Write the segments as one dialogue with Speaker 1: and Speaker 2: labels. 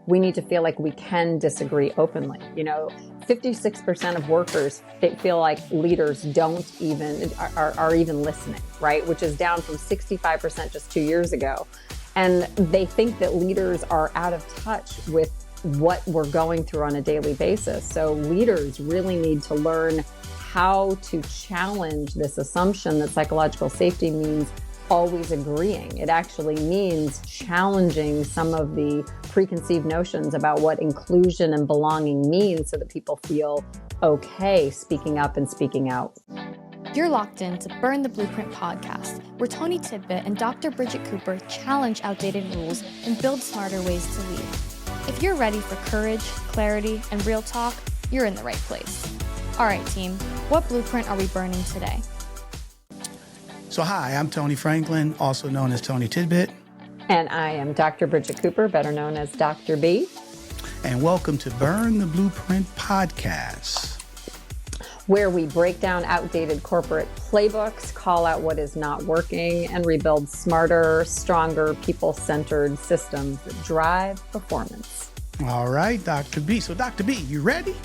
Speaker 1: we need to feel like we can disagree openly. 56% of workers feel like leaders are even listening, right? Which is down from 65% just 2 years ago. And they think that leaders are out of touch with what we're going through on a daily basis. So leaders really need to learn how to challenge this assumption that psychological safety means always agreeing. It actually means challenging some of the preconceived notions about what inclusion and belonging means so that people feel okay speaking up and speaking out.
Speaker 2: You're locked in to Burn the Blueprint podcast, where Tony Tidbit and Dr. Bridget Cooper challenge outdated rules and build smarter ways to lead. If you're ready for courage, clarity, and real talk, you're in the right place. All right, team, what blueprint are we burning today?
Speaker 3: So hi, I'm Tony Franklin, also known as Tony Tidbit.
Speaker 1: And I am Dr. Bridget Cooper, better known as Dr. B.
Speaker 3: And welcome to Burn the Blueprint podcast,
Speaker 1: where we break down outdated corporate playbooks, call out what is not working, and rebuild smarter, stronger, people-centered systems that drive performance.
Speaker 3: All right, Dr. B. So Dr. B, you ready?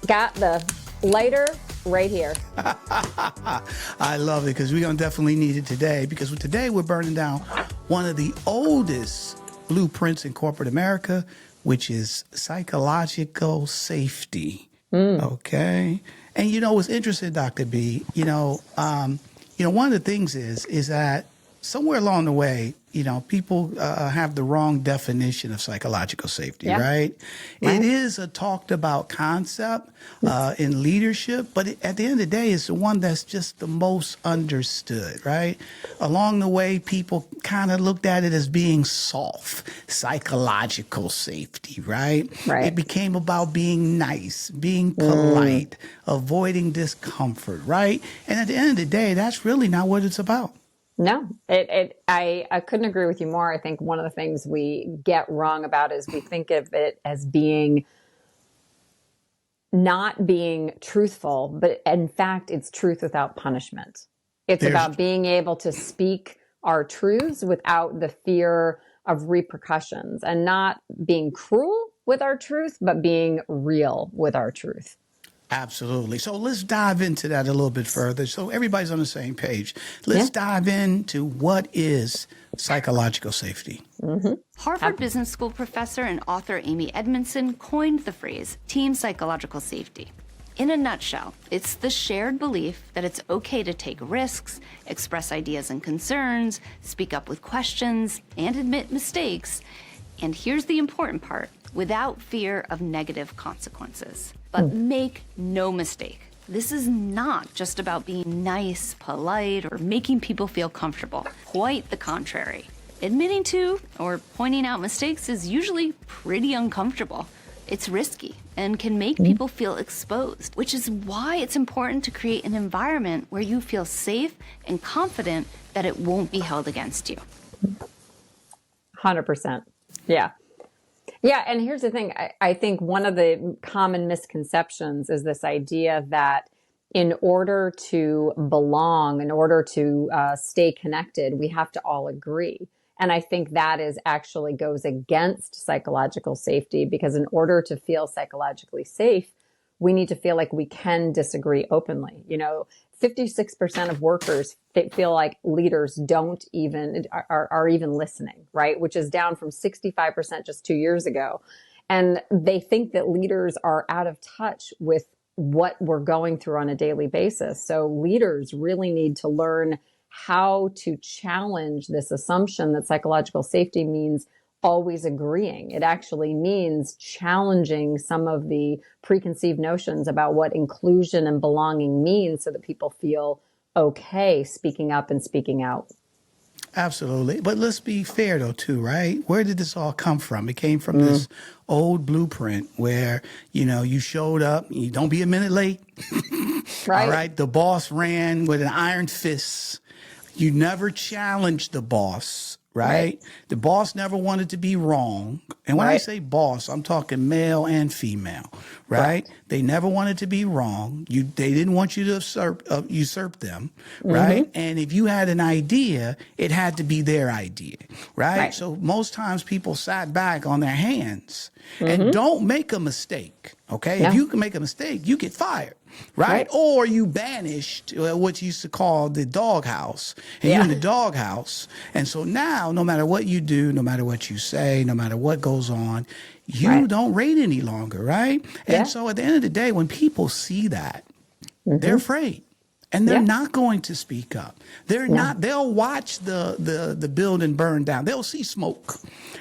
Speaker 1: Got the lighter right here.
Speaker 3: I love it because we're going to definitely need it today, because today we're burning down one of the oldest blueprints in corporate America, which is psychological safety. Okay. And what's interesting, Dr. B, one of the things is that somewhere along the way, people have the wrong definition of psychological safety, right? It is a talked about concept in leadership, but at the end of the day, it's the one that's just the most understood, right? Along the way, people kind of looked at it as being soft, psychological safety, right? It became about being nice, being polite, avoiding discomfort, right? And at the end of the day, that's really not what it's about.
Speaker 1: No, I couldn't agree with you more. I think one of the things we get wrong about is we think of it as not being truthful, but in fact, it's truth without punishment. It's about being able to speak our truths without the fear of repercussions, and not being cruel with our truth, but being real with our truth.
Speaker 3: Absolutely. So let's dive into that a little bit further so everybody's on the same page. Let's dive into what is psychological safety.
Speaker 4: Harvard Business School professor and author Amy Edmondson coined the phrase team psychological safety. In a nutshell, it's the shared belief that it's okay to take risks, express ideas and concerns, speak up with questions, and admit mistakes. And here's the important part, without fear of negative consequences. But make no mistake, this is not just about being nice, polite, or making people feel comfortable. Quite the contrary. Admitting to or pointing out mistakes is usually pretty uncomfortable. It's risky and can make people feel exposed, which is why it's important to create an environment where you feel safe and confident that it won't be held against you.
Speaker 1: 100%. Yeah. Yeah. And here's the thing. I think one of the common misconceptions is this idea that in order to belong, in order to stay connected, we have to all agree. And I think that actually goes against psychological safety, because in order to feel psychologically safe, we need to feel like we can disagree openly. 56% of workers feel like leaders are even listening, right? Which is down from 65% just 2 years ago. And they think that leaders are out of touch with what we're going through on a daily basis. So leaders really need to learn how to challenge this assumption that psychological safety means always agreeing. It actually means challenging some of the preconceived notions about what inclusion and belonging means so that people feel okay speaking up and speaking out.
Speaker 3: Absolutely. But let's be fair, though, too, right? Where did this all come from? It came from this old blueprint where, you showed up, you don't be a minute late.
Speaker 1: Right.
Speaker 3: All right. The boss ran with an iron fist. You never challenged the boss, right? The boss never wanted to be wrong. And when I say boss, I'm talking male and female, right? They never wanted to be wrong. They didn't want you to usurp them, right? And if you had an idea, it had to be their idea, right? So most times people sat back on their hands and don't make a mistake, okay? If you can make a mistake, you get fired. Right? Or you banished what you used to call the doghouse. And you're in the doghouse. And so now, no matter what you do, no matter what you say, no matter what goes on, you don't rate any longer, right? And so at the end of the day, when people see that, they're afraid. And they're not going to speak up. They're not. They'll watch the building burn down. They'll see smoke,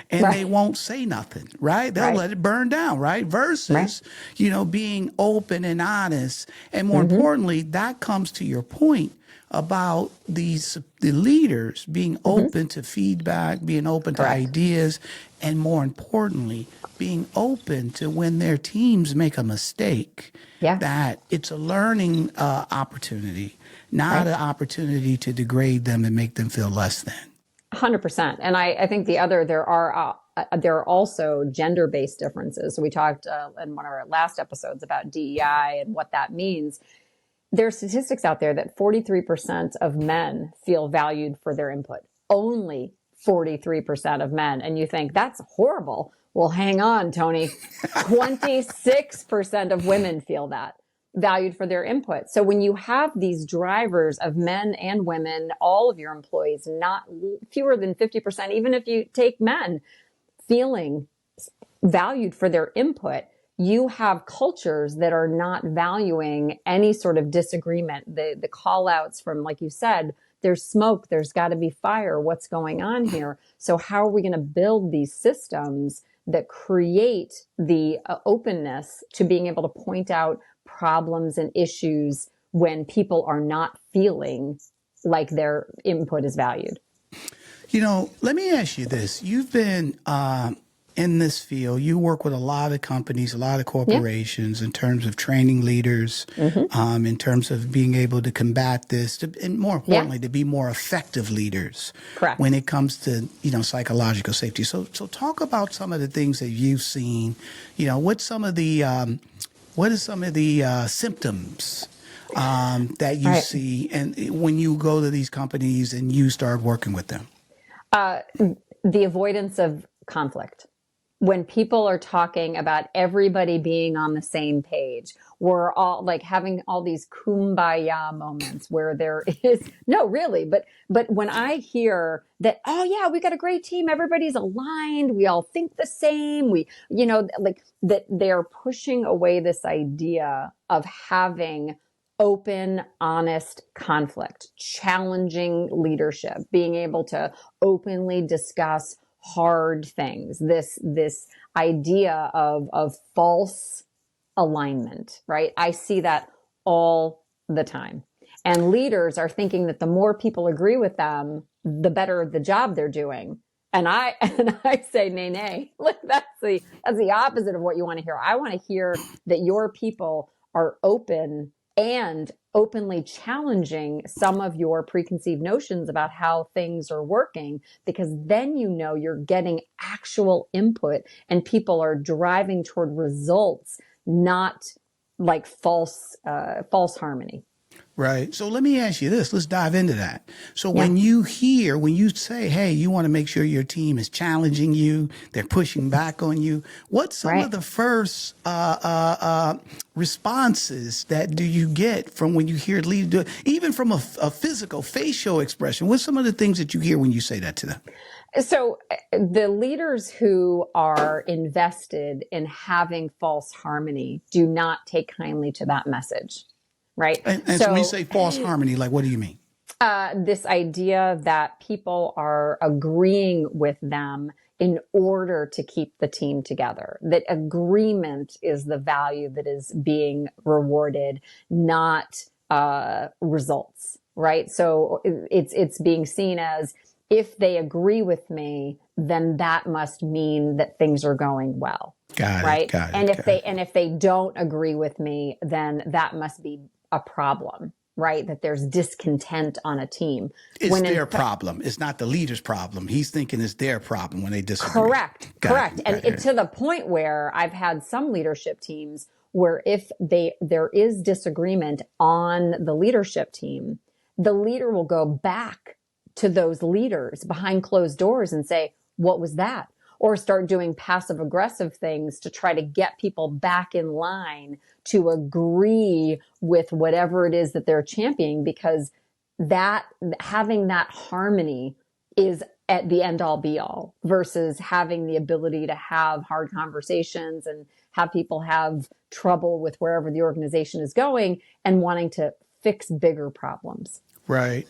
Speaker 3: and they won't say nothing. Right? They'll let it burn down. Right? Versus, being open and honest, and more importantly, that comes to your point about the leaders being open to feedback, being open to ideas, and more importantly, being open to when their teams make a mistake, that it's a learning opportunity, not an opportunity to degrade them and make them feel less than.
Speaker 1: 100%. And I think there are also gender-based differences. So we talked in one of our last episodes about DEI and what that means. There are statistics out there that 43% of men feel valued for their input. Only 43% of men. And you think, that's horrible. Well, hang on, Tony. 26% of women feel that, valued for their input. So when you have these drivers of men and women, all of your employees, not fewer than 50%, even if you take men, feeling valued for their input, you have cultures that are not valuing any sort of disagreement. The call outs from, like you said, there's smoke, there's got to be fire. What's going on here? So how are we going to build these systems that create the openness to being able to point out problems and issues when people are not feeling like their input is valued?
Speaker 3: Let me ask you this. You've been in this field. You work with a lot of companies, a lot of corporations in terms of training leaders, in terms of being able to combat this, and more importantly, to be more effective leaders when it comes to, psychological safety. So talk about some of the things that you've seen. What are some of the symptoms that you see, and when you go to these companies and you start working with them?
Speaker 1: The avoidance of conflict. When people are talking about everybody being on the same page, we're all like having all these kumbaya moments where there is no, really. But when I hear that, oh yeah, we got a great team, everybody's aligned, we all think the same, like that they're pushing away this idea of having open, honest conflict, challenging leadership, being able to openly discuss hard things, this idea of false alignment, right? I see that all the time. And leaders are thinking that the more people agree with them, the better the job they're doing. And I say, nay. Like that's the opposite of what you want to hear. I want to hear that your people are open and openly challenging some of your preconceived notions about how things are working, because then you're getting actual input and people are driving toward results, not like false harmony.
Speaker 3: Right. So let me ask you this. Let's dive into that. So when you say, hey, you want to make sure your team is challenging you, they're pushing back on you, what's some of the first responses that do you get from when you hear leaders do it, even from a physical, facial expression? What's some of the things that you hear when you say that to them?
Speaker 1: So the leaders who are invested in having false harmony do not take kindly to that message. Right.
Speaker 3: And so when you say false harmony, like, what do you mean?
Speaker 1: This idea that people are agreeing with them in order to keep the team together, that agreement is the value that is being rewarded, not results. Right. So it's being seen as, if they agree with me, then that must mean that things are going well. Got it. And if they don't agree with me, then that must be a problem. right? That there's discontent on a team.
Speaker 3: It's their problem. It's not the leader's problem. He's thinking it's their problem when they disagree.
Speaker 1: Correct. And to the point where I've had some leadership teams where if there is disagreement on the leadership team, the leader will go back to those leaders behind closed doors and say, what was that? Or start doing passive aggressive things to try to get people back in line to agree with whatever it is that they're championing, because that having that harmony is at the end all be all, versus having the ability to have hard conversations and have people have trouble with wherever the organization is going and wanting to fix bigger problems.
Speaker 3: Right.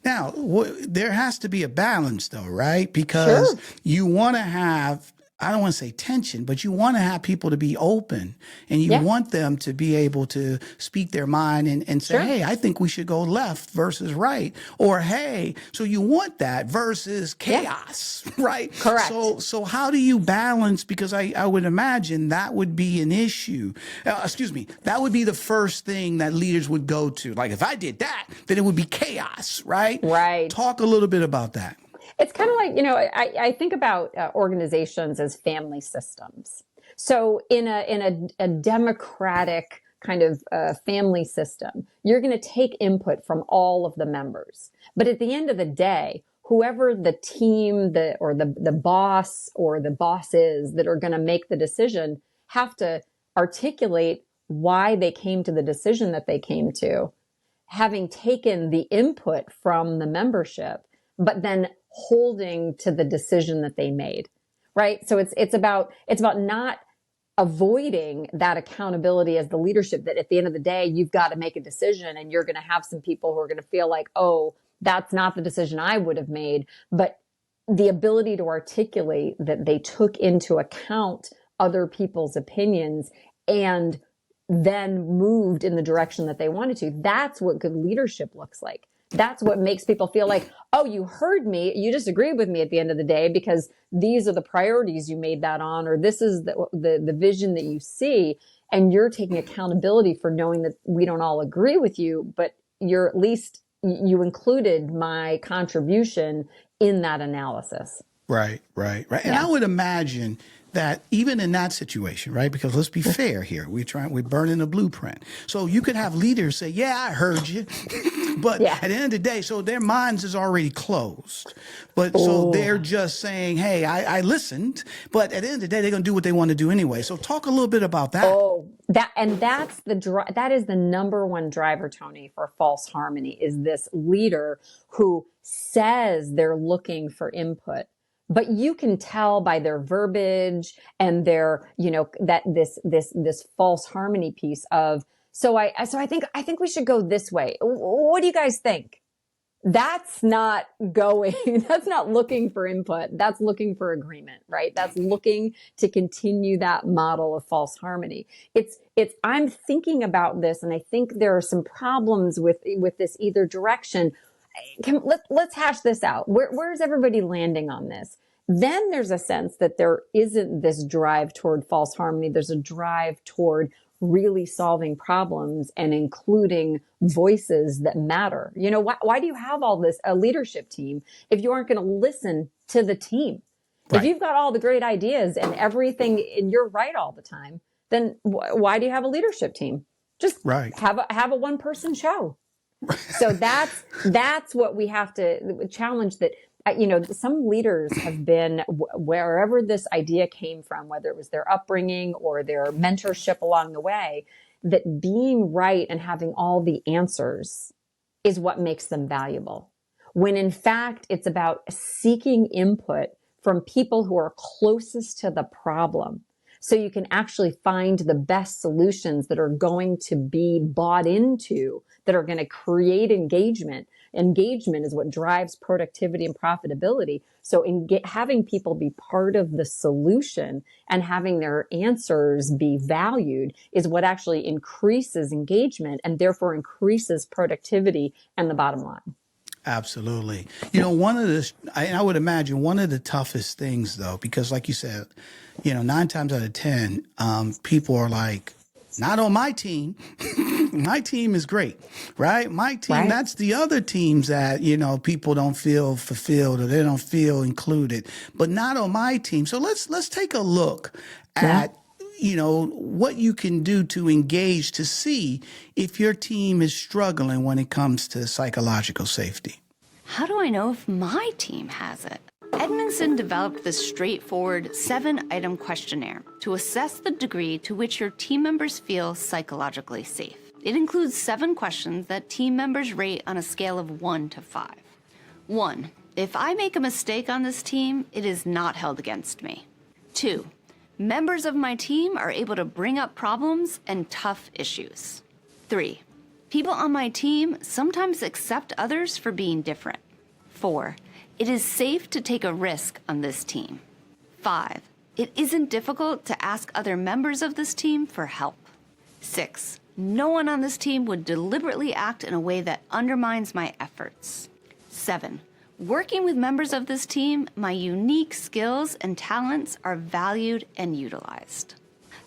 Speaker 3: Now, there has to be a balance, though, right? Because you want to have, I don't want to say tension, but you want to have people to be open, and you want them to be able to speak their mind and say, hey, I think we should go left versus right. Or, hey, so you want that versus chaos, right?
Speaker 1: Correct.
Speaker 3: So how do you balance? Because I would imagine that would be an issue. That would be the first thing that leaders would go to. Like, if I did that, then it would be chaos, right?
Speaker 1: Right.
Speaker 3: Talk a little bit about that.
Speaker 1: It's kind of like, I think about organizations as family systems. So in a democratic kind of family system, you're going to take input from all of the members. But at the end of the day, whoever the team, the boss or the bosses that are going to make the decision have to articulate why they came to the decision that they came to, having taken the input from the membership, but then holding to the decision that they made, right? So it's about not avoiding that accountability as the leadership, that at the end of the day, you've got to make a decision, and you're going to have some people who are going to feel like, oh, that's not the decision I would have made. But the ability to articulate that they took into account other people's opinions and then moved in the direction that they wanted to. That's what good leadership looks like. That's what makes people feel like, oh, you heard me. You just agreed with me at the end of the day because these are the priorities you made that on, or this is the vision that you see. And you're taking accountability for knowing that we don't all agree with you, but you're at least, you included my contribution in that analysis.
Speaker 3: Right. And I would imagine that even in that situation, right? Because let's be fair here. We're burning a blueprint. So you could have leaders say, yeah, I heard you. But at the end of the day, so their minds is already closed. But so they're just saying, hey, I listened. But at the end of the day, they're going to do what they want to do anyway. So talk a little bit about that.
Speaker 1: That is the number one driver, Tony, for false harmony, is this leader who says they're looking for input. But you can tell by their verbiage and their, that this false harmony piece of, so I think we should go this way. What do you guys think? That's not looking for input. That's looking for agreement, right? That's looking to continue that model of false harmony. I'm thinking about this, and I think there are some problems with this either direction. Let's hash this out. Where's everybody landing on this? Then there's a sense that there isn't this drive toward false harmony. There's a drive toward really solving problems and including voices that matter. Why do you have all this, a leadership team, if you aren't going to listen to the team? Right. If you've got all the great ideas and everything and you're right all the time, then why do you have a leadership team? Just have a one-person show. So that's what we have to challenge, that some leaders have been, wherever this idea came from, whether it was their upbringing or their mentorship along the way, that being right and having all the answers is what makes them valuable. When in fact, it's about seeking input from people who are closest to the problem. So you can actually find the best solutions that are going to be bought into, that are going to create engagement. Engagement is what drives productivity and profitability. So having people be part of the solution and having their answers be valued is what actually increases engagement and therefore increases productivity and the bottom line.
Speaker 3: Absolutely. I would imagine one of the toughest things, though, because like you said, 9 times out of 10, people are like, Not on my team. My team is great, right? My team,
Speaker 1: Right.
Speaker 3: that's the other teams that, people don't feel fulfilled or they don't feel included, but not on my team. So let's take a look at, what you can do to engage to see if your team is struggling when it comes to psychological safety.
Speaker 4: How do I know if my team has it? Edmondson developed this straightforward 7-item questionnaire to assess the degree to which your team members feel psychologically safe. It includes 7 questions that team members rate on a scale of 1 to 5. 1. If I make a mistake on this team, it is not held against me. 2. Members of my team are able to bring up problems and tough issues. 3. People on my team sometimes accept others for being different. 4. It is safe to take a risk on this team. 5. It isn't difficult to ask other members of this team for help. 6. No one on this team would deliberately act in a way that undermines my efforts. 7. Working with members of this team, my unique skills and talents are valued and utilized.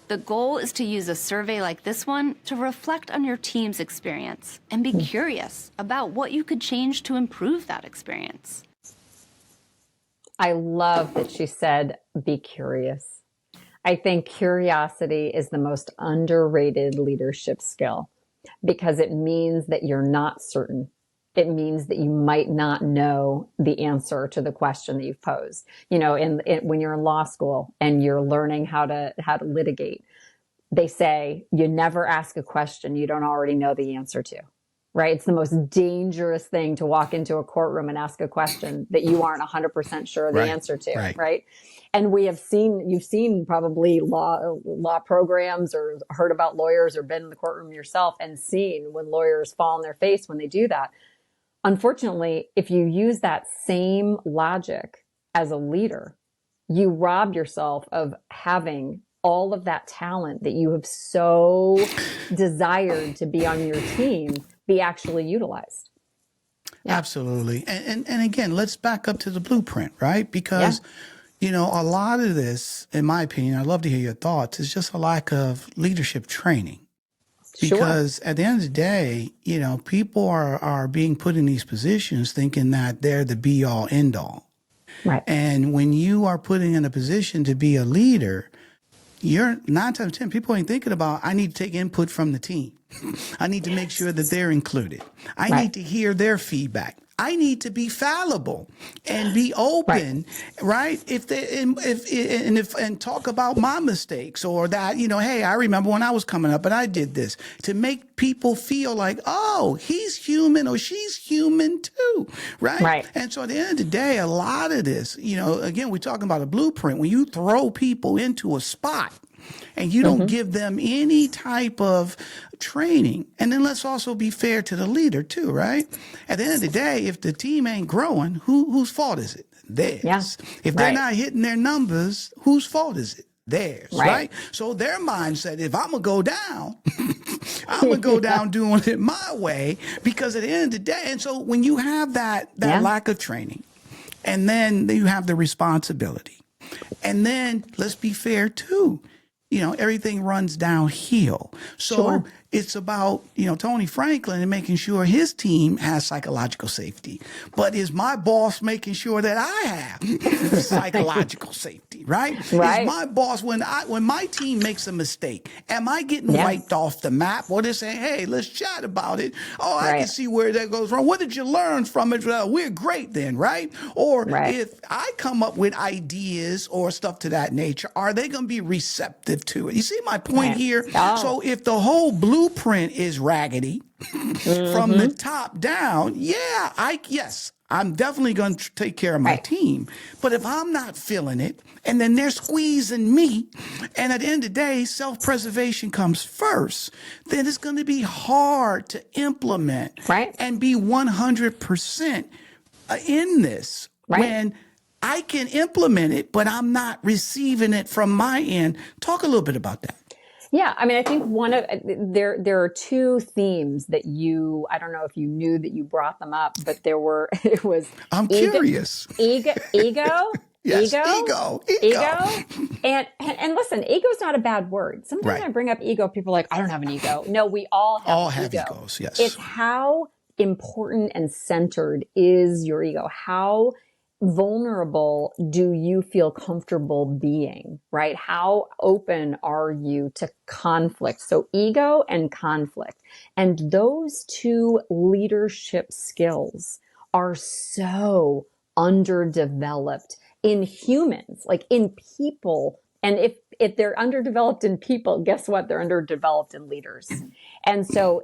Speaker 4: The goal is to use a survey like this one to reflect on your team's experience and be curious about what you could change to improve that experience.
Speaker 1: I love that she said, be curious. I think curiosity is the most underrated leadership skill because it means that you're not certain. It means that you might not know the answer to the question that you've posed. When you're in law school and you're learning how to litigate, they say you never ask a question you don't already know the answer to. Right? It's the most dangerous thing to walk into a courtroom and ask a question that you aren't 100% sure the answer to. Right? And you've seen probably law programs or heard about lawyers or been in the courtroom yourself and seen when lawyers fall on their face when they do that. Unfortunately, if you use that same logic as a leader, you rob yourself of having all of that talent that you have so desired to be on your team be actually utilized.
Speaker 3: Yeah. Absolutely. And again, let's back up to the blueprint, right? Because, a lot of this, in my opinion, I'd love to hear your thoughts, is just a lack of leadership training. Because at the end of the day, people are being put in these positions thinking that they're the be all end all.
Speaker 1: Right.
Speaker 3: And when you are put in a position to be a leader, you're 9 times out of 10, people ain't thinking about, I need to take input from the team. I need to make sure that they're included. I need to hear their feedback. I need to be fallible and be open, right? And talk about my mistakes or that, hey, I remember when I was coming up and I did this, to make people feel like, oh, he's human or she's human too, right? And so at the end of the day, a lot of this, again, we're talking about a blueprint. When you throw people into a spot and you don't give them any type of training. And then let's also be fair to the leader too, right? At the end of the day, if the team ain't growing, whose fault is it? Theirs. Yeah. If they're not hitting their numbers, whose fault is it? Theirs, right? So their mindset, if I'm going to go down, I'm going to go down doing it my way, because at the end of the day, and so when you have that lack of training, and then you have the responsibility, and then let's be fair too, everything runs downhill. So it's about, Tony Franklin and making sure his team has psychological safety. But is my boss making sure that I have psychological safety, right? Is my boss, when my team makes a mistake, am I getting wiped off the map? Or they're saying, hey, let's chat about it. Oh, I can see where that goes wrong. What did you learn from it? We're great then, right? Or if I come up with ideas or stuff to that nature, are they going to be receptive to it? You see my point here? Oh. So if the whole blueprint is raggedy from the top down, I'm definitely going to take care of my team. But if I'm not feeling it, and then they're squeezing me, and at the end of the day, self-preservation comes first, then it's going to be hard to implement and be 100% in this when I can implement it, but I'm not receiving it from my end. Talk a little bit about that.
Speaker 1: Yeah, I mean, I think there are 2 themes that I don't know if you knew that you brought them up, but it was
Speaker 3: I'm curious.
Speaker 1: Ego
Speaker 3: Yes,
Speaker 1: ego. And listen, ego's not a bad word. Sometimes when I bring up ego, people are like, I don't have an ego. No, we all have ego.
Speaker 3: Egos, yes.
Speaker 1: It's how important and centered is your ego? How vulnerable do you feel comfortable being, right? How open are you to conflict? So ego and conflict. And those two leadership skills are so underdeveloped in humans, like in people. And if they're underdeveloped in people, guess what? They're underdeveloped in leaders. And so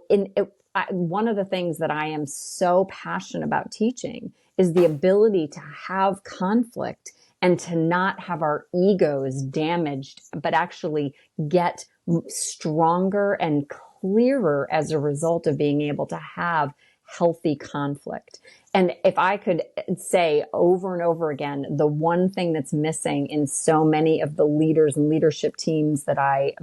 Speaker 1: one of the things that I am so passionate about teaching is the ability to have conflict and to not have our egos damaged, but actually get stronger and clearer as a result of being able to have healthy conflict. And if I could say over and over again, the one thing that's missing in so many of the leaders and leadership teams that I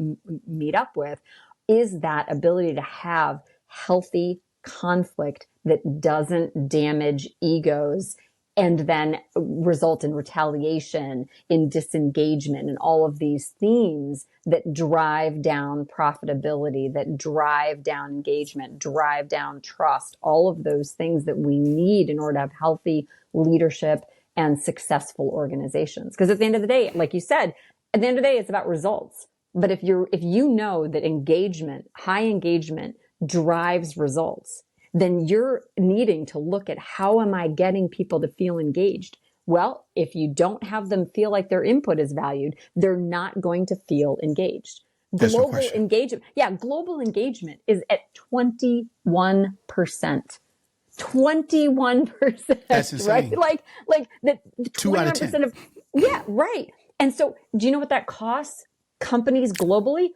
Speaker 1: meet up with is that ability to have healthy conflict that doesn't damage egos and then result in retaliation, in disengagement, and all of these themes that drive down profitability, that drive down engagement, drive down trust, all of those things that we need in order to have healthy leadership and successful organizations. Because at the end of the day, like you said, at the end of the day, it's about results. But if you know that engagement, high engagement drives results, then you're needing to look at how am I getting people to feel engaged? Well, if you don't have them feel like their input is valued, they're not going to feel engaged. Global engagement. Yeah, global engagement is at 21%. 21%.
Speaker 3: That's insane.
Speaker 1: Right? Like the
Speaker 3: 2 out of 10.
Speaker 1: of, yeah, right. And so do you know what that costs companies globally?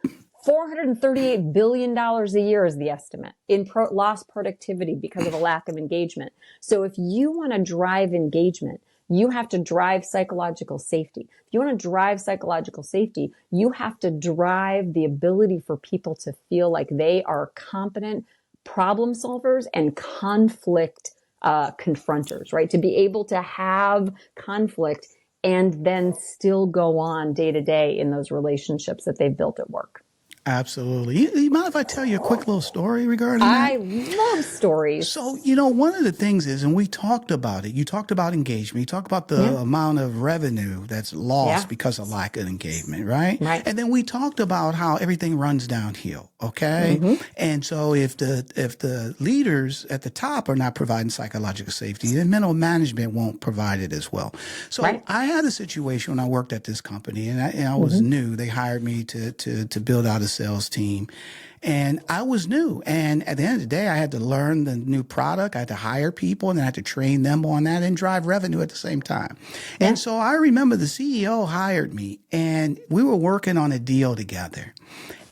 Speaker 1: $438 billion a year is the estimate in lost productivity because of a lack of engagement. So if you want to drive engagement, you have to drive psychological safety. If you want to drive psychological safety, you have to drive the ability for people to feel like they are competent problem solvers and conflict confronters, right? To be able to have conflict and then still go on day to day in those relationships that they've built at work.
Speaker 3: Absolutely. You mind if I tell you a quick little story regarding that?
Speaker 1: I love stories.
Speaker 3: So, one of the things is, and we talked about it, you talked about engagement, you talked about the amount of revenue that's lost because of lack of engagement, right?
Speaker 1: Right.
Speaker 3: And then we talked about how everything runs downhill, okay?
Speaker 1: Mm-hmm.
Speaker 3: And so if the leaders at the top are not providing psychological safety, then middle management won't provide it as well. So I had a situation when I worked at this company, and I was new. They hired me to build out a sales team. And I was new. And at the end of the day, I had to learn the new product. I had to hire people and then I had to train them on that and drive revenue at the same time. Yeah. And so I remember the CEO hired me and we were working on a deal together.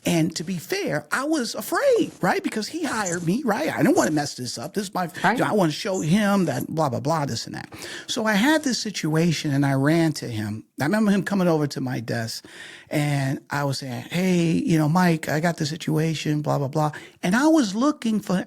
Speaker 3: And to be fair, I was afraid, right? Because he hired me, right? I don't want to mess this up. This is my, I want to show him that blah, blah, blah, this and that. So I had this situation and I ran to him. I remember him coming over to my desk and I was saying, hey, Mike, I got the situation, blah, blah, blah. And I was looking for,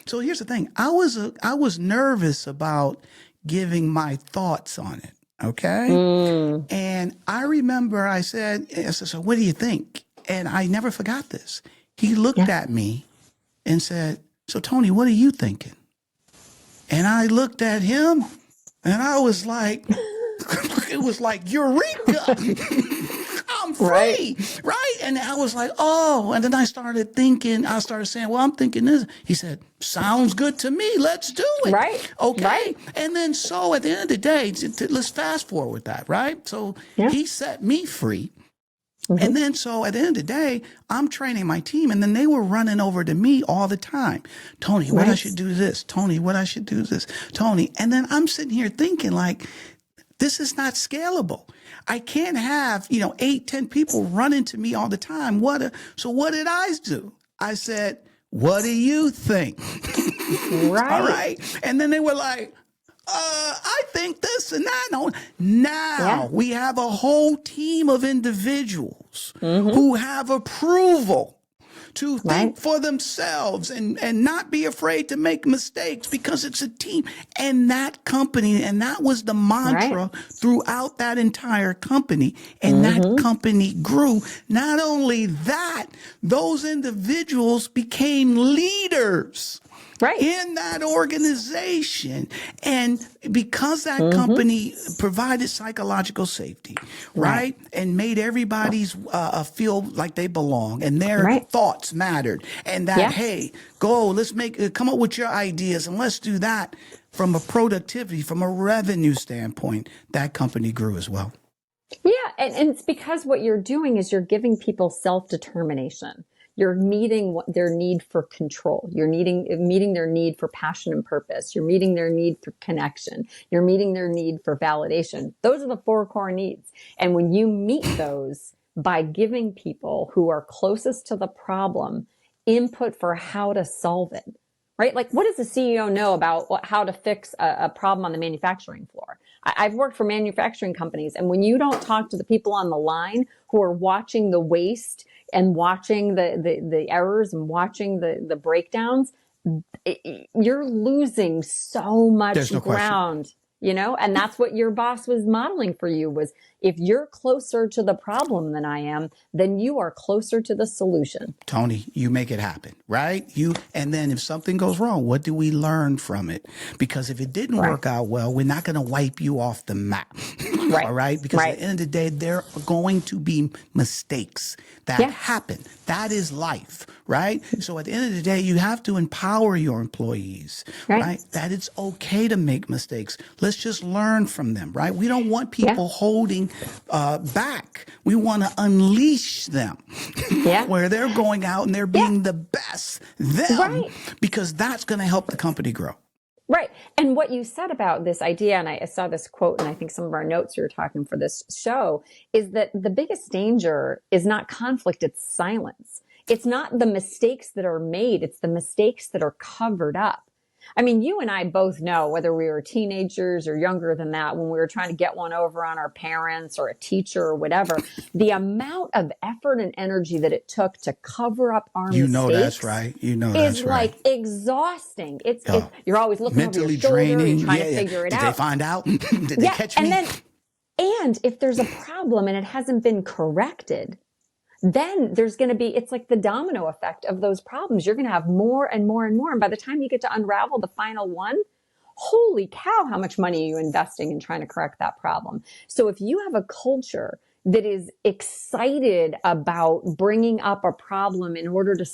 Speaker 3: so here's the thing. I was nervous about giving my thoughts on it. Okay. And I remember I said, so what do you think? And I never forgot this. He looked at me and said, so Tony, what are you thinking? And I looked at him and I was like, it was like, Eureka! I'm free, right? And I was like, oh, and then I started saying, well, I'm thinking this. He said, sounds good to me. Let's do it.
Speaker 1: Right.
Speaker 3: Okay.
Speaker 1: Right.
Speaker 3: And then so at the end of the day, let's fast forward with that, right? So he set me free. Mm-hmm. And then so at the end of the day, I'm training my team and then they were running over to me all the time. Tony, what I should do this. Tony, what I should do this. Tony. And then I'm sitting here thinking like, this is not scalable. I can't have, 8, 10 people running to me all the time. So what did I do? I said, what do you think?
Speaker 1: Right.
Speaker 3: All right. And then they were like, I think this and that. Now we have a whole team of individuals who have approval to think for themselves and not be afraid to make mistakes because it's a team. And that company, and that was the mantra throughout that entire company. And that company grew. Not only that, those individuals became leaders. In that organization. And because that company provided psychological safety, right? And made everybody's feel like they belong and their thoughts mattered. And that, hey, let's come up with your ideas and let's do that from a productivity, from a revenue standpoint, that company grew as well.
Speaker 1: Yeah. And it's because what you're doing is you're giving people self-determination. You're meeting their need for control. You're meeting their need for passion and purpose. You're meeting their need for connection. You're meeting their need for validation. Those are the 4 core needs. And when you meet those by giving people who are closest to the problem input for how to solve it, right? Like, what does the CEO know about how to fix a problem on the manufacturing floor? I've worked for manufacturing companies, and when you don't talk to the people on the line who are watching the waste and watching the errors and watching the breakdowns, you're losing so much ground, and that's what your boss was modeling for you was if you're closer to the problem than I am, then you are closer to the solution.
Speaker 3: Tony, you make it happen, right? And then if something goes wrong, what do we learn from it? Because if it didn't work out well, we're not going to wipe you off the map. All right? Because at the end of the day, there are going to be mistakes that happen. That is life, right? So at the end of the day, you have to empower your employees, right? That it's okay to make mistakes. Let's just learn from them, right? We don't want people holding back. We want to unleash them where they're going out and they're being the best them because that's going to help the company grow.
Speaker 1: Right. And what you said about this idea, and I saw this quote, and I think some of our notes you were talking for this show, is that the biggest danger is not conflict, it's silence. It's not the mistakes that are made, it's the mistakes that are covered up. I mean, you and I both know, whether we were teenagers or younger than that, when we were trying to get one over on our parents or a teacher or whatever, the amount of effort and energy that it took to cover up our mistakes.
Speaker 3: That's right.
Speaker 1: Is like exhausting. It's you're always looking
Speaker 3: mentally
Speaker 1: over your shoulder,
Speaker 3: draining.
Speaker 1: You're trying to figure it out.
Speaker 3: Did they find out? Did they catch me?
Speaker 1: And if there's a problem and it hasn't been corrected, then there's going to be, it's like the domino effect of those problems. You're going to have more and more and more. And by the time you get to unravel the final one, holy cow, how much money are you investing in trying to correct that problem? So if you have a culture that is excited about bringing up a problem in order to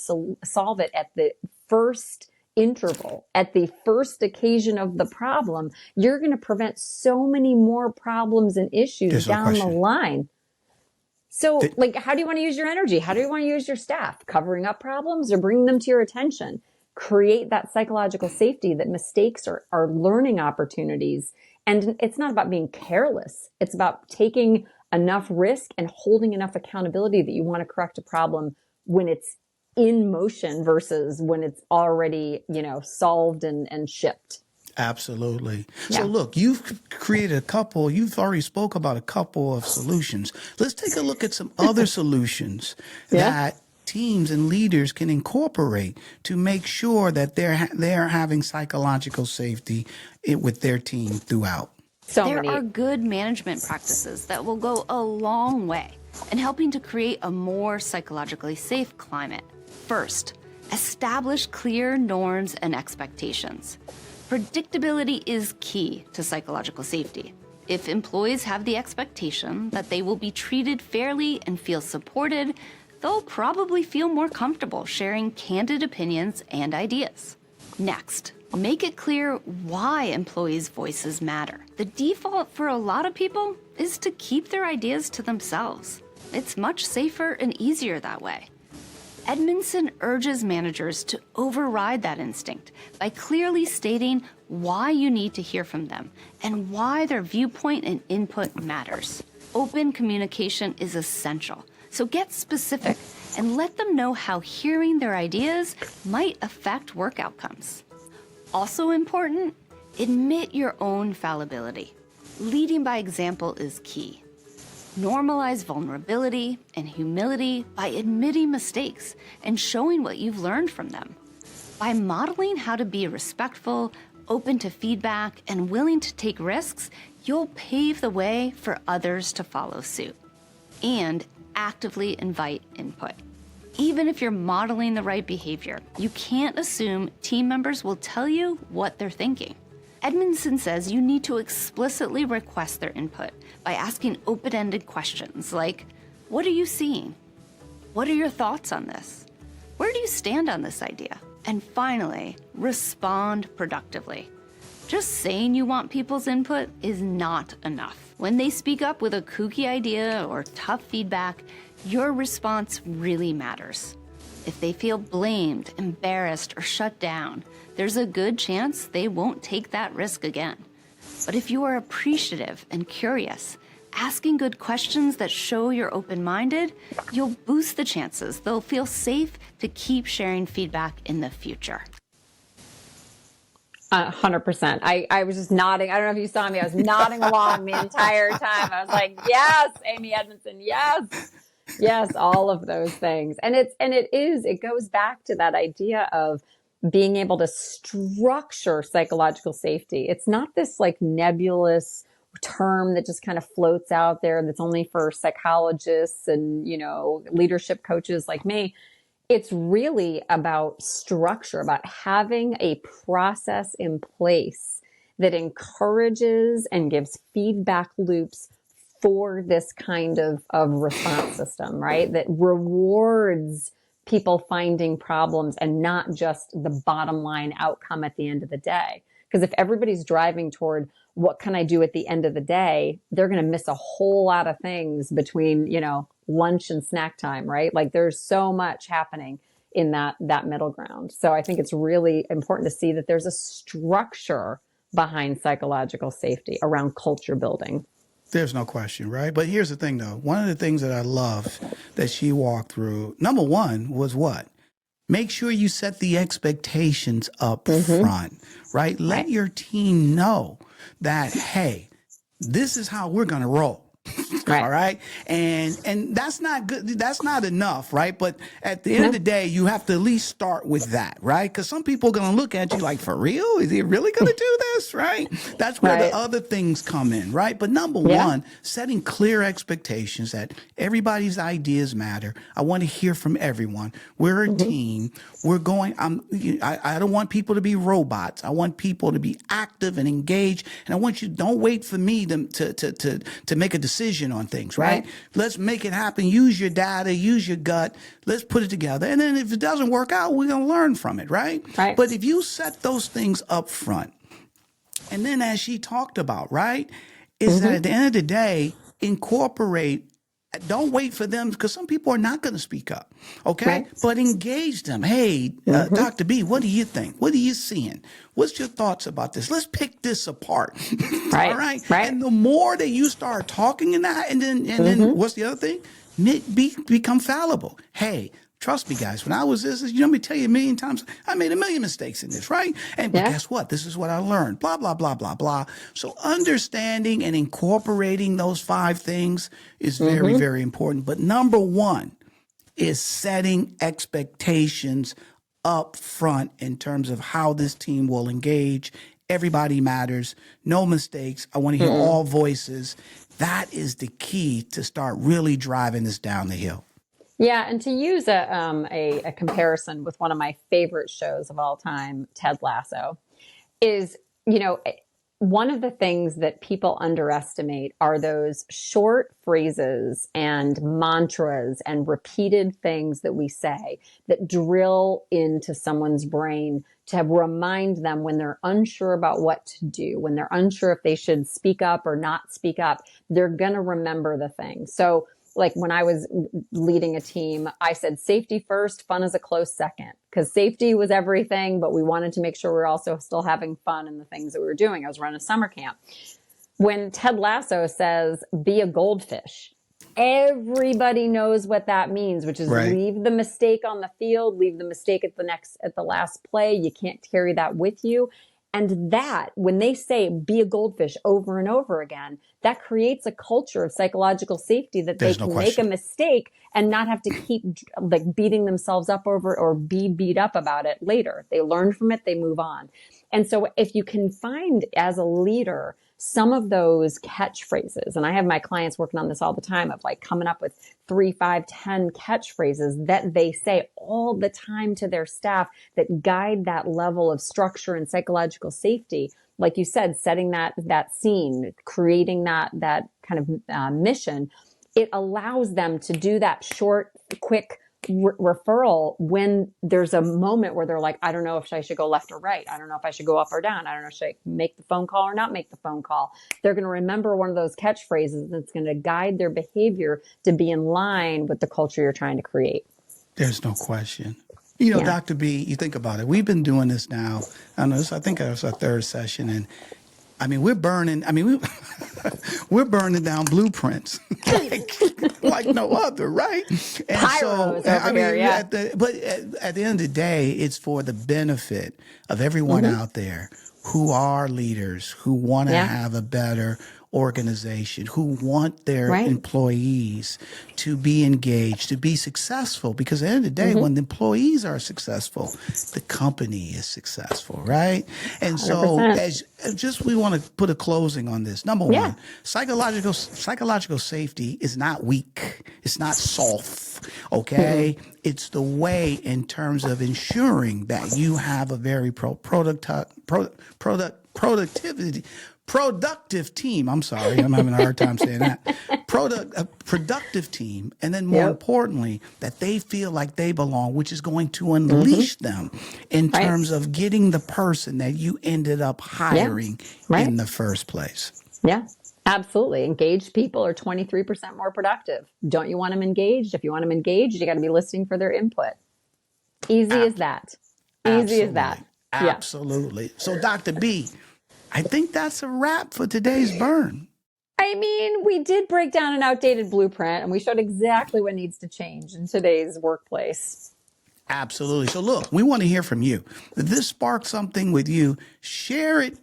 Speaker 1: solve it at the first interval, at the first occasion of the problem, you're going to prevent so many more problems and issues down the line. So, like, how do you want to use your energy? How do you want to use your staff? Covering up problems or bringing them to your attention? Create that psychological safety that mistakes are learning opportunities. And it's not about being careless. It's about taking enough risk and holding enough accountability that you want to correct a problem when it's in motion versus when it's already, solved and shipped.
Speaker 3: Absolutely. So look, you've already spoke about a couple of solutions. Let's take a look at some other solutions that teams and leaders can incorporate to make sure that they're having psychological safety with their team throughout.
Speaker 4: There are good management practices that will go a long way in helping to create a more psychologically safe climate. First, establish clear norms and expectations. Predictability is key to psychological safety. If employees have the expectation that they will be treated fairly and feel supported, they'll probably feel more comfortable sharing candid opinions and ideas. Next, make it clear why employees' voices matter. The default for a lot of people is to keep their ideas to themselves. It's much safer and easier that way. Edmondson urges managers to override that instinct by clearly stating why you need to hear from them and why their viewpoint and input matters. Open communication is essential, so get specific and let them know how hearing their ideas might affect work outcomes. Also important, admit your own fallibility. Leading by example is key. Normalize vulnerability and humility by admitting mistakes and showing what you've learned from them. By modeling how to be respectful, open to feedback, and willing to take risks, you'll pave the way for others to follow suit. And actively invite input. Even if you're modeling the right behavior, you can't assume team members will tell you what they're thinking. Edmondson says you need to explicitly request their input by asking open-ended questions like, what are you seeing? What are your thoughts on this? Where do you stand on this idea? And finally, respond productively. Just saying you want people's input is not enough. When they speak up with a kooky idea or tough feedback, your response really matters. If they feel blamed, embarrassed, or shut down, there's a good chance they won't take that risk again. But if you are appreciative and curious, asking good questions that show you're open-minded, you'll boost the chances they'll feel safe to keep sharing feedback in the future.
Speaker 1: 100%. I was just nodding. I don't know if you saw me. I was nodding along the entire time. I was like, yes, Amy Edmondson, yes. Yes, all of those things. And it goes back to that idea of being able to structure psychological safety. It's not this like nebulous term that just kind of floats out there that's only for psychologists and, leadership coaches like me. It's really about structure, about having a process in place that encourages and gives feedback loops for this kind of response system, right? That rewards people finding problems and not just the bottom line outcome at the end of the day. Because if everybody's driving toward what can I do at the end of the day, they're going to miss a whole lot of things between, lunch and snack time, right? Like there's so much happening in that middle ground. So I think it's really important to see that there's a structure behind psychological safety around culture building.
Speaker 3: There's no question, right? But here's the thing, though. One of the things that I love that she walked through, number one, was what? Make sure you set the expectations up front, right? Let your team know that, hey, this is how we're going to roll.
Speaker 1: Right.
Speaker 3: All right. And that's not good. That's not enough. Right. But at the end of the day, you have to at least start with that. Right. Because some people are going to look at you like, for real? Is he really going to do this? Right. That's where the other things come in. Right. But number one, setting clear expectations that everybody's ideas matter. I want to hear from everyone. We're a team. We're going. I don't want people to be robots. I want people to be active and engaged. And I want you, don't wait for me to make a decision on things, right? Let's make it happen. Use your data, use your gut. Let's put it together. And then if it doesn't work out, we're going to learn from it, right? But if you set those things up front, and then as she talked about, right, is that at the end of the day, incorporate. Don't wait for them, because some people are not going to speak up, okay? But engage them. Hey, Dr. B, what do you think? What are you seeing? What's your thoughts about this? Let's pick this apart. All right? And the more that you start talking in that, and then what's the other thing? Become fallible. Hey, trust me, guys, when I was this, let me tell you a million times, I made a million mistakes in this, right? And but guess what? This is what I learned, blah, blah, blah, blah, blah. So understanding and incorporating those 5 things is very, very important. But number one is setting expectations up front in terms of how this team will engage. Everybody matters. No mistakes. I want to hear all voices. That is the key to start really driving this down the hill.
Speaker 1: Yeah, and to use a comparison with one of my favorite shows of all time, Ted Lasso, is, one of the things that people underestimate are those short phrases and mantras and repeated things that we say that drill into someone's brain to remind them when they're unsure about what to do, when they're unsure if they should speak up or not speak up, they're going to remember the thing. So like when I was leading a team, I said safety first, fun is a close second, because safety was everything, but we wanted to make sure we were also still having fun in the things that we were doing. I was running a summer camp. When Ted Lasso says, be a goldfish, everybody knows what that means, which is leave the mistake on the field, leave the mistake at the last play. You can't carry that with you. And that, when they say be a goldfish over and over again, that creates a culture of psychological safety that they can make a mistake and not have to keep like beating themselves up over it or be beat up about it later. They learn from it, they move on. And so if you can find as a leader some of those catchphrases, and I have my clients working on this all the time of like coming up with 3, 5, 10 catchphrases that they say all the time to their staff that guide that level of structure and psychological safety. Like you said, setting that scene, creating that kind of mission, it allows them to do that short, quick referral when there's a moment where they're like, I don't know if I should go left or right. I don't know if I should go up or down. I don't know, should I make the phone call or not make the phone call? They're going to remember one of those catchphrases that's going to guide their behavior to be in line with the culture you're trying to create.
Speaker 3: There's no question. You know, Dr. B, you think about it. We've been doing this now. I think it was our third session, and I mean, we're burning down blueprints like no other, right? And
Speaker 1: Pyros
Speaker 3: so, I mean,
Speaker 1: here, yeah.
Speaker 3: at the end of the day, it's for the benefit of everyone out there who are leaders, who want to have a better organization, who want their employees to be engaged, to be successful. Because at the end of the day, when the employees are successful, the company is successful, right? And 100%. So as just we want to put a closing on this. Number one, psychological safety is not weak. It's not soft. Okay. It's the way in terms of ensuring that you have a very productive team. I'm sorry, I'm having a hard time saying that. A productive team, and then more importantly, that they feel like they belong, which is going to unleash them in terms of getting the person that you ended up hiring in the first place.
Speaker 1: Yeah. Absolutely. Engaged people are 23% more productive. Don't you want them engaged? If you want them engaged, you got to be listening for their input. Easy as that. Easy as that.
Speaker 3: Absolutely. So, Dr. B, I think that's a wrap for today's burn.
Speaker 1: I mean, we did break down an outdated blueprint and we showed exactly what needs to change in today's workplace.
Speaker 3: Absolutely. So look, we want to hear from you. If this sparked something with you, share it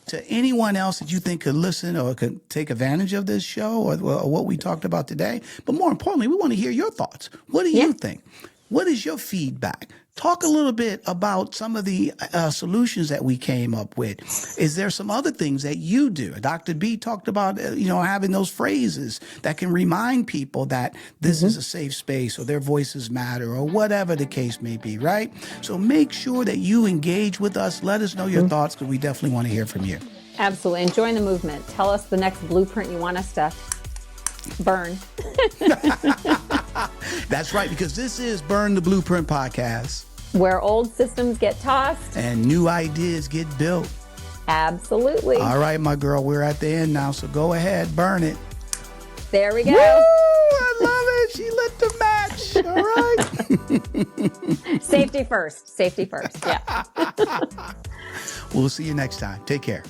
Speaker 3: to anyone else that you think could listen or could take advantage of this show or what we talked about today. But more importantly, we want to hear your thoughts. What do you think? What is your feedback? Talk a little bit about some of the solutions that we came up with. Is there some other things that you do? Dr. B talked about, having those phrases that can remind people that this is a safe space or their voices matter or whatever the case may be, right? So make sure that you engage with us. Let us know your thoughts because we definitely want to hear from you.
Speaker 1: Absolutely. And join the movement. Tell us the next blueprint you want us to burn.
Speaker 3: That's right, because this is Burn the Blueprint Podcast,
Speaker 1: where old systems get tossed
Speaker 3: and new ideas get built.
Speaker 1: Absolutely.
Speaker 3: All right, my girl, we're at the end now, so go ahead, burn it.
Speaker 1: There we go.
Speaker 3: Woo, I love it. She lit the match. All right.
Speaker 1: Safety first. Safety first. Yeah.
Speaker 3: We'll see you next time. Take care.